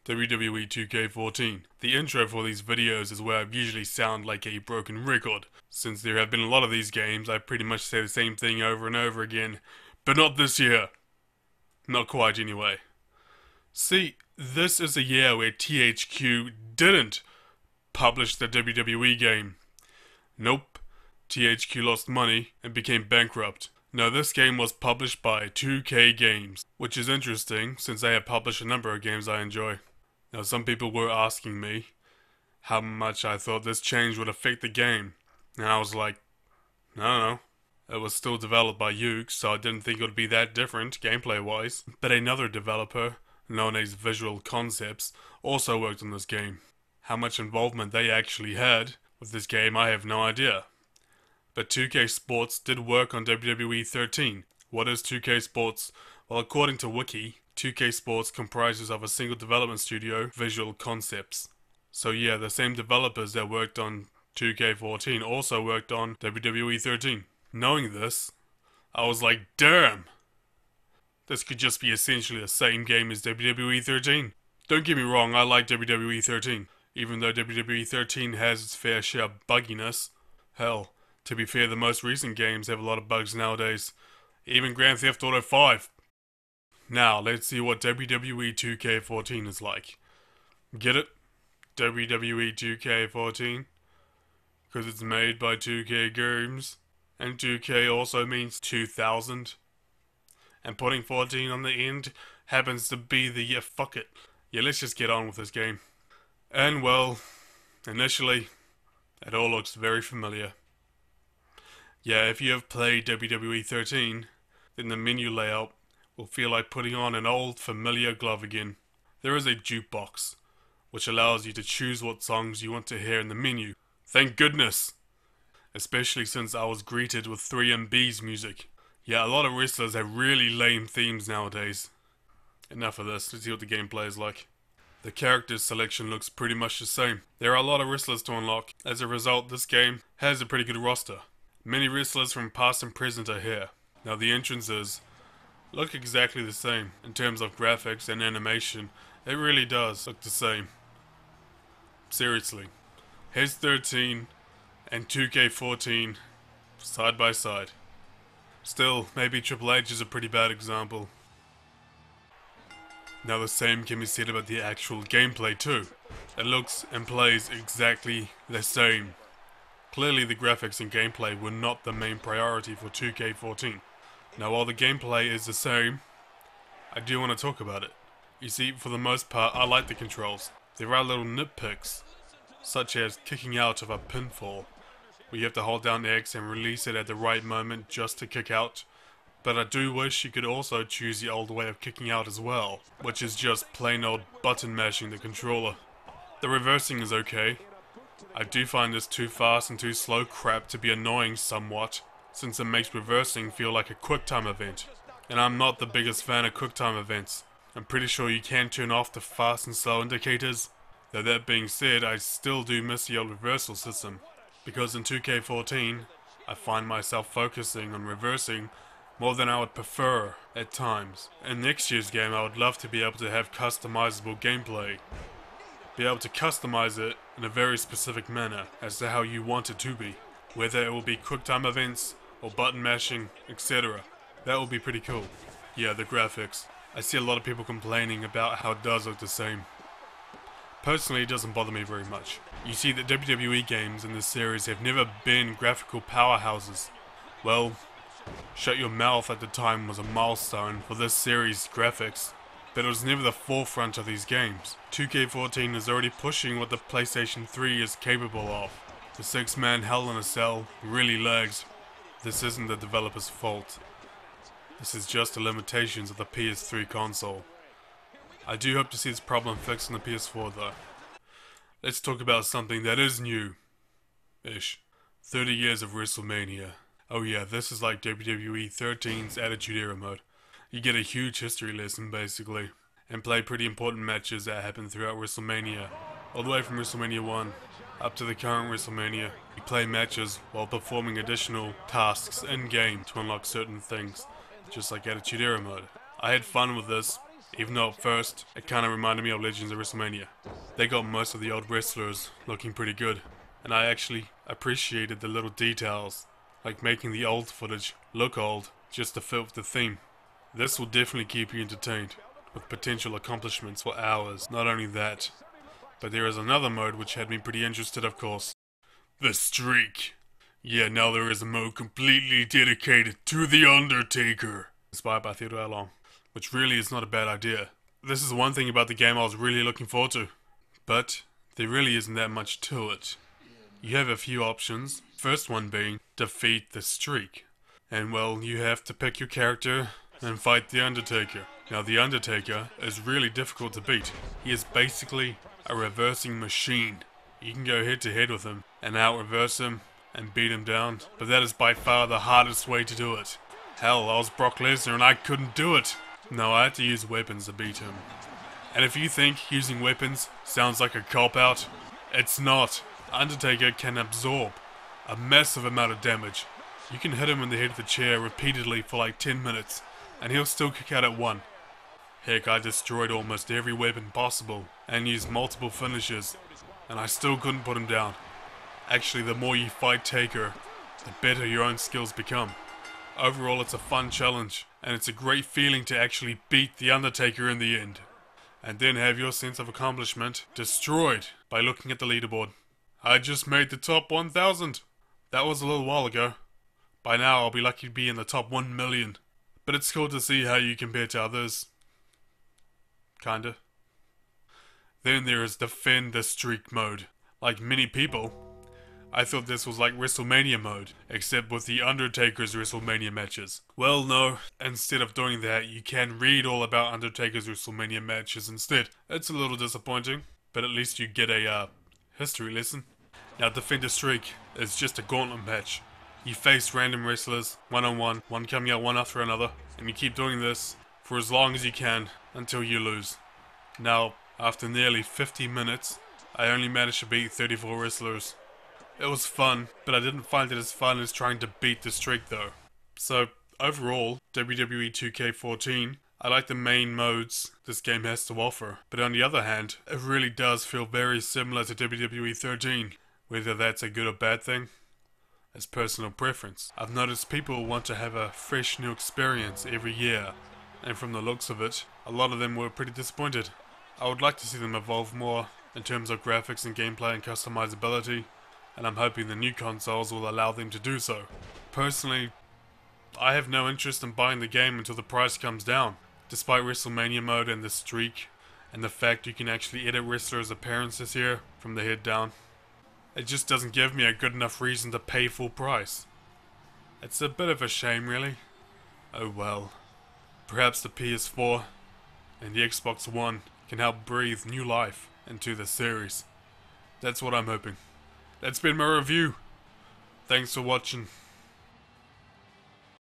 WWE 2K14. The intro for these videos is where I usually sound like a broken record. Since there have been a lot of these games, I pretty much say the same thing over and over again. But not this year. Not quite anyway. See, this is a year where THQ didn't publish the WWE game. Nope. THQ lost money and became bankrupt. Now this game was published by 2K Games, which is interesting since they have published a number of games I enjoy. Now some people were asking me how much I thought this change would affect the game, and I was like, I don't know. It was still developed by Yuke, so I didn't think it would be that different gameplay wise, but another developer, known as Visual Concepts, also worked on this game. How much involvement they actually had with this game I have no idea. But 2K Sports did work on WWE 13. What is 2K Sports? Well, according to Wiki, 2K Sports comprises of a single development studio, Visual Concepts. So yeah, the same developers that worked on 2K14 also worked on WWE 13. Knowing this, I was like, damn! This could just be essentially the same game as WWE 13. Don't get me wrong, I like WWE 13. Even though WWE 13 has its fair share of bugginess. Hell, to be fair, the most recent games have a lot of bugs nowadays. Even Grand Theft Auto 5. Now, let's see what WWE 2K14 is like. Get it? WWE 2K14? Because it's made by 2K Games. And 2K also means 2000. And putting 14 on the end happens to be the yeah, fuck it. Yeah, let's just get on with this game. And well, initially, it all looks very familiar. Yeah, if you have played WWE 13, then the menu layout will feel like putting on an old familiar glove again. There is a jukebox, which allows you to choose what songs you want to hear in the menu. Thank goodness! Especially since I was greeted with 3MB's music. Yeah, a lot of wrestlers have really lame themes nowadays. Enough of this, let's see what the gameplay is like. The character selection looks pretty much the same. There are a lot of wrestlers to unlock. As a result, this game has a pretty good roster. Many wrestlers from past and present are here. Now the entrances look exactly the same. In terms of graphics and animation, it really does look the same. Seriously. Here's 13 and 2K14 side by side. Still, maybe Triple H is a pretty bad example. Now the same can be said about the actual gameplay too. It looks and plays exactly the same. Clearly the graphics and gameplay were not the main priority for 2K14. Now while the gameplay is the same, I do want to talk about it. You see, for the most part, I like the controls. There are little nitpicks, such as kicking out of a pinfall, where you have to hold down X and release it at the right moment just to kick out. But I do wish you could also choose the old way of kicking out as well, which is just plain old button mashing the controller. The reversing is okay. I do find this too fast and too slow crap to be annoying somewhat, since it makes reversing feel like a QuickTime event. And I'm not the biggest fan of QuickTime events. I'm pretty sure you can turn off the fast and slow indicators. Though that being said, I still do miss the old reversal system. Because in 2K14, I find myself focusing on reversing more than I would prefer at times. In next year's game, I would love to be able to have customizable gameplay. Be able to customize it in a very specific manner as to how you want it to be. Whether it will be QuickTime events or button mashing, etc. That will be pretty cool. Yeah, the graphics. I see a lot of people complaining about how it does look the same. Personally, it doesn't bother me very much. You see, the WWE games in this series have never been graphical powerhouses. Well, Shut Your Mouth at the time was a milestone for this series' graphics, but it was never the forefront of these games. 2K14 is already pushing what the PlayStation 3 is capable of. The 6-man Hell in a Cell really lags. This isn't the developer's fault. This is just the limitations of the PS3 console. I do hope to see this problem fixed on the PS4 though. Let's talk about something that is new-ish. 30 Years of Wrestlemania. Oh yeah, this is like WWE 13's Attitude Era mode. You get a huge history lesson basically, and play pretty important matches that happen throughout WrestleMania. All the way from WrestleMania 1 up to the current WrestleMania. You play matches while performing additional tasks in-game to unlock certain things, just like Attitude Era mode. I had fun with this, even though at first it kinda reminded me of Legends of Wrestlemania. They got most of the old wrestlers looking pretty good, and I actually appreciated the little details, like making the old footage look old just to fit with the theme. This will definitely keep you entertained, with potential accomplishments for hours. Not only that, but there is another mode which had me pretty interested, of course. The Streak. Yeah, now there is a mode completely dedicated to The Undertaker, inspired by Theodore Long, which really is not a bad idea. This is one thing about the game I was really looking forward to, but there really isn't that much to it. You have a few options, first one being defeat the Streak, and well, you have to pick your character and fight The Undertaker. Now The Undertaker is really difficult to beat. He is basically a reversing machine. You can go head to head with him and out-reverse him and beat him down, but that is by far the hardest way to do it. Hell, I was Brock Lesnar and I couldn't do it. No, I had to use weapons to beat him. And if you think using weapons sounds like a cop-out, it's not. Undertaker can absorb a massive amount of damage. You can hit him in the head of the chair repeatedly for like 10 minutes, and he'll still kick out at one. Heck, I destroyed almost every weapon possible, and used multiple finishes, and I still couldn't put him down. Actually, the more you fight Taker, the better your own skills become. Overall, it's a fun challenge, and it's a great feeling to actually beat The Undertaker in the end. And then have your sense of accomplishment destroyed by looking at the leaderboard. I just made the top 1,000. That was a little while ago. By now, I'll be lucky to be in the top 1 million. But it's cool to see how you compare to others. Kinda. Then there is Defend the Streak mode. Like many people, I thought this was like WrestleMania mode, except with The Undertaker's WrestleMania matches. Well, no, instead of doing that, you can read all about Undertaker's WrestleMania matches instead. It's a little disappointing, but at least you get a history lesson. Now, Defend the Streak is just a gauntlet match. You face random wrestlers, one-on-one, one coming out one after another, and you keep doing this for as long as you can until you lose. Now, after nearly 50 minutes, I only managed to beat 34 wrestlers. It was fun, but I didn't find it as fun as trying to beat the streak though. So, overall, WWE 2K14, I like the main modes this game has to offer, but on the other hand, it really does feel very similar to WWE 13. Whether that's a good or bad thing, it's personal preference. I've noticed people want to have a fresh new experience every year, and from the looks of it, a lot of them were pretty disappointed. I would like to see them evolve more in terms of graphics and gameplay and customizability, and I'm hoping the new consoles will allow them to do so. Personally, I have no interest in buying the game until the price comes down. Despite WrestleMania mode and the streak, and the fact you can actually edit wrestlers' appearances here from the head down, it just doesn't give me a good enough reason to pay full price. It's a bit of a shame, really. Oh well. Perhaps the PS4 and the Xbox One can help breathe new life into the series. That's what I'm hoping. That's been my review. Thanks for watching.